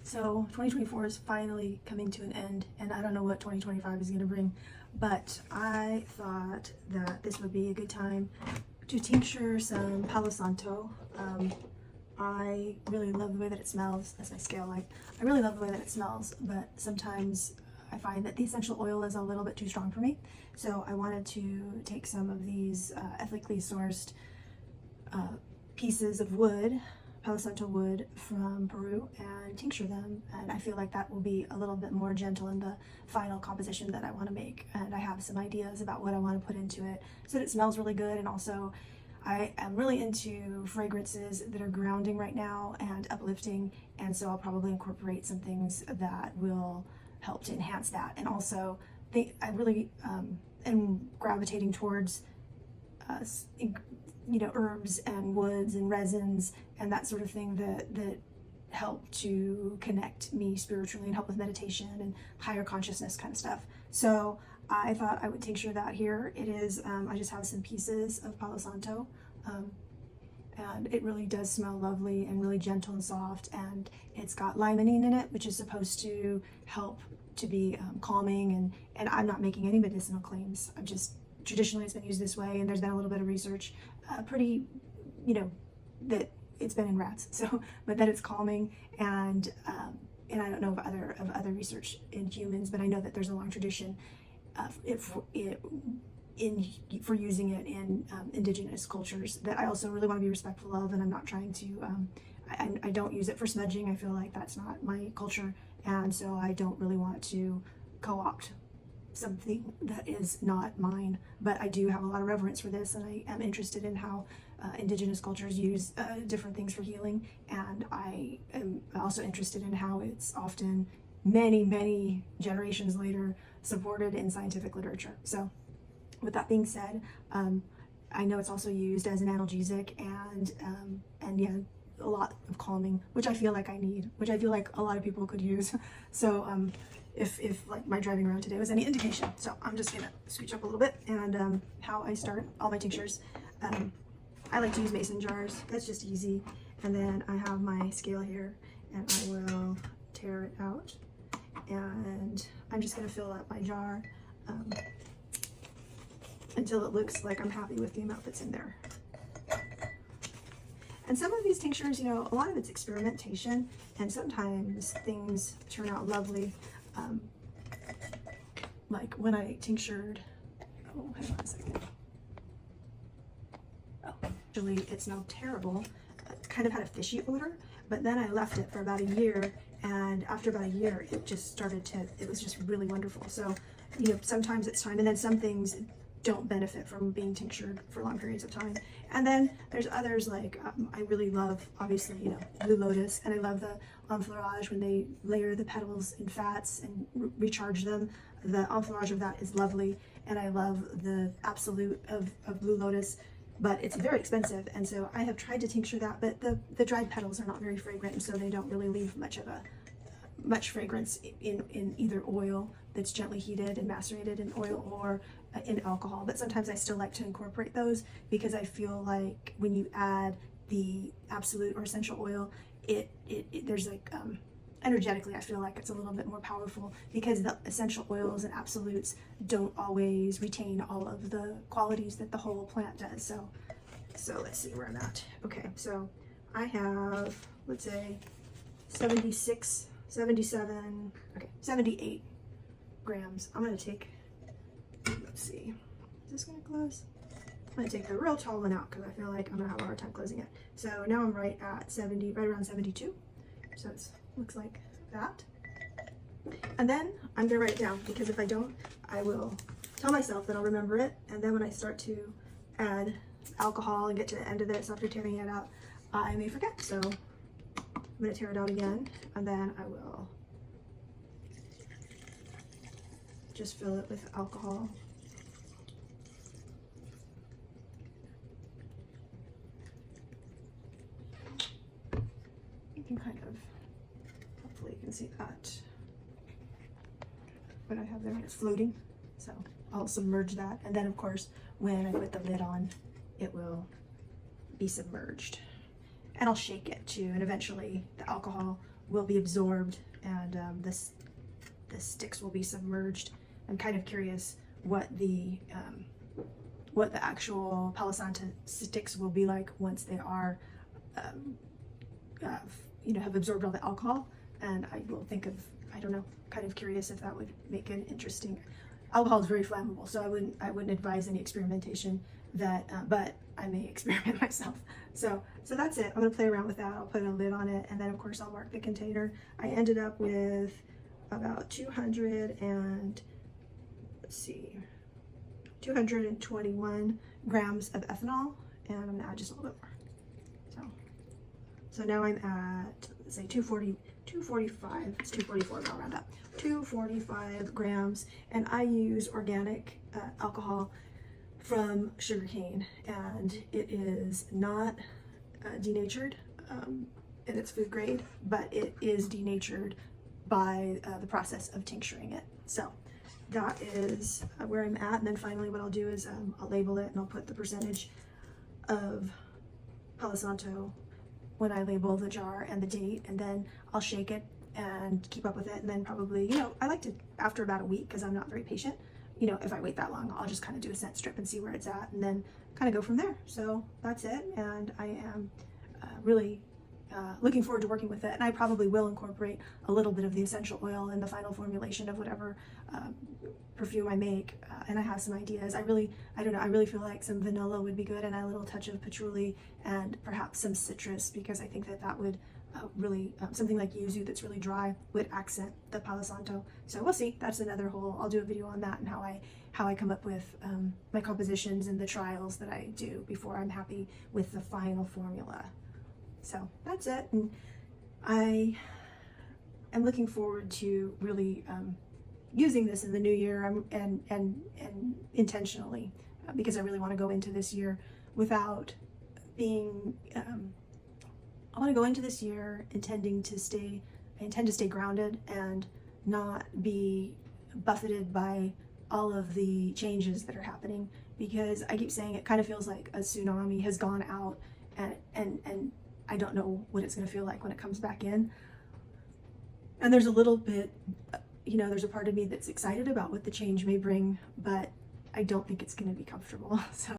So 2024 is finally coming to an end, and I don't know what 2025 is going to bring, but I thought that this would be a good time to tincture some Palo Santo. I really love the way that it smells. That's my scale light. I really love the way that it smells, but sometimes I find that the essential oil is a little bit too strong for me. So I wanted to take some of these ethically sourced pieces of wood, Palo Santo wood from Peru, and tincture them, and I feel like that will be a little bit more gentle in the final composition that I want to make. And I have some ideas about what I want to put into it so that it smells really good. And also I am really into fragrances that are grounding right now and uplifting, and so I'll probably incorporate some things that will help to enhance that. And also I really am gravitating towards herbs and woods and resins and that sort of thing that help to connect me spiritually and help with meditation and higher consciousness kind of stuff. So I thought I would tincture that here. It is, I just have some pieces of Palo Santo, and it really does smell lovely and really gentle and soft, and it's got limonene in it, which is supposed to help to be calming, and I'm not making any medicinal claims. I'm just, traditionally it's been used this way, and there's been a little bit of research, that it's been in rats, so, but that it's calming, and I don't know of other research in humans, but I know that there's a long tradition for using it in indigenous cultures that I also really want to be respectful of, and I'm not trying to, I don't use it for smudging. I feel like that's not my culture, and so I don't really want to co-opt something that is not mine, but I do have a lot of reverence for this, and I am interested in how indigenous cultures use different things for healing, and I am also interested in how it's often many generations later supported in scientific literature. So with that being said, I know it's also used as an analgesic and yeah, a lot of calming, which I feel like I need, which I feel like a lot of people could use. So if like my driving around today was any indication. So I'm just gonna scooch up a little bit, and how I start all my tinctures. I like to use mason jars. That's just easy. And then I have my scale here, and I will tear it out, and I'm just gonna fill up my jar until it looks like I'm happy with the amount that's in there. And some of these tinctures, a lot of it's experimentation, and sometimes things turn out lovely. Like when I tinctured, oh, hang on a second. Oh, actually it smelled terrible. It kind of had a fishy odor, but then I left it for about a year, and after about a year, it just started to, it was just really wonderful. So, sometimes it's time, and then some things don't benefit from being tinctured for long periods of time. And then there's others like, I really love, obviously, Blue Lotus, and I love the enfleurage when they layer the petals in fats and recharge them. The enfleurage of that is lovely, and I love the absolute of Blue Lotus, but it's very expensive, and so I have tried to tincture that, but the dried petals are not very fragrant, and so they don't really leave much fragrance in either oil that's gently heated and macerated in oil or in alcohol. But sometimes I still like to incorporate those, because I feel like when you add the absolute or essential oil, there's like energetically, I feel like it's a little bit more powerful, because the essential oils and absolutes don't always retain all of the qualities that the whole plant does. So let's see where I'm at. Okay, so I have, let's say 76, 77, okay, 78 grams. I'm gonna take, let's see, is this gonna close? I'm gonna take the real tall one out, because I feel like I'm gonna have a hard time closing it. So now I'm right at 70, right around 72. So it looks like that. And then I'm gonna write it down, because if I don't, I will tell myself that I'll remember it, and then when I start to add alcohol and get to the end of this after tearing it out, I may forget. So I'm gonna tear it out again, and then I will just fill it with alcohol. You can kind of, hopefully you can see that. What I have there, it's floating, so I'll submerge that, and then of course when I put the lid on, it will be submerged, and I'll shake it too, and eventually the alcohol will be absorbed, and the sticks will be submerged. I'm kind of curious what the actual Palo Santo sticks will be like once they are, have absorbed all the alcohol. And I will think of, I don't know, kind of curious if that would make an interesting. Alcohol is very flammable, so I wouldn't advise any experimentation. But I may experiment myself. So that's it. I'm gonna play around with that. I'll put a lid on it, and then of course I'll mark the container. I ended up with about 221 grams of ethanol, and I'm gonna add just a little bit more. So now I'm at, let's say 245, it's 244, I'll round up, 245 grams, and I use organic alcohol from sugarcane, and it is not denatured, and it's food grade, but it is denatured by the process of tincturing it. So that is where I'm at. And then finally what I'll do is I'll label it, and I'll put the percentage of Palo Santo when I label the jar and the date, and then I'll shake it and keep up with it. And then probably, I like to, after about a week, because I'm not very patient, if I wait that long, I'll just kind of do a scent strip and see where it's at, and then kind of go from there. So that's it, and I am really looking forward to working with it. And I probably will incorporate a little bit of the essential oil in the final formulation of whatever perfume I make. And I have some ideas. I don't know, I really feel like some vanilla would be good, and a little touch of patchouli, and perhaps some citrus, because I think that would really, something like yuzu that's really dry would accent the Palo Santo. So we'll see. That's another I'll do a video on that, and how I come up with my compositions and the trials that I do before I'm happy with the final formula. So that's it, and I am looking forward to really using this in the new year, and intentionally, because I really want to go into this year without being. I want to go into this year intending to stay. I intend to stay grounded and not be buffeted by all of the changes that are happening, because I keep saying it kind of feels like a tsunami has gone out, and I don't know what it's going to feel like when it comes back in. And there's a little bit, there's a part of me that's excited about what the change may bring, but I don't think it's going to be comfortable. So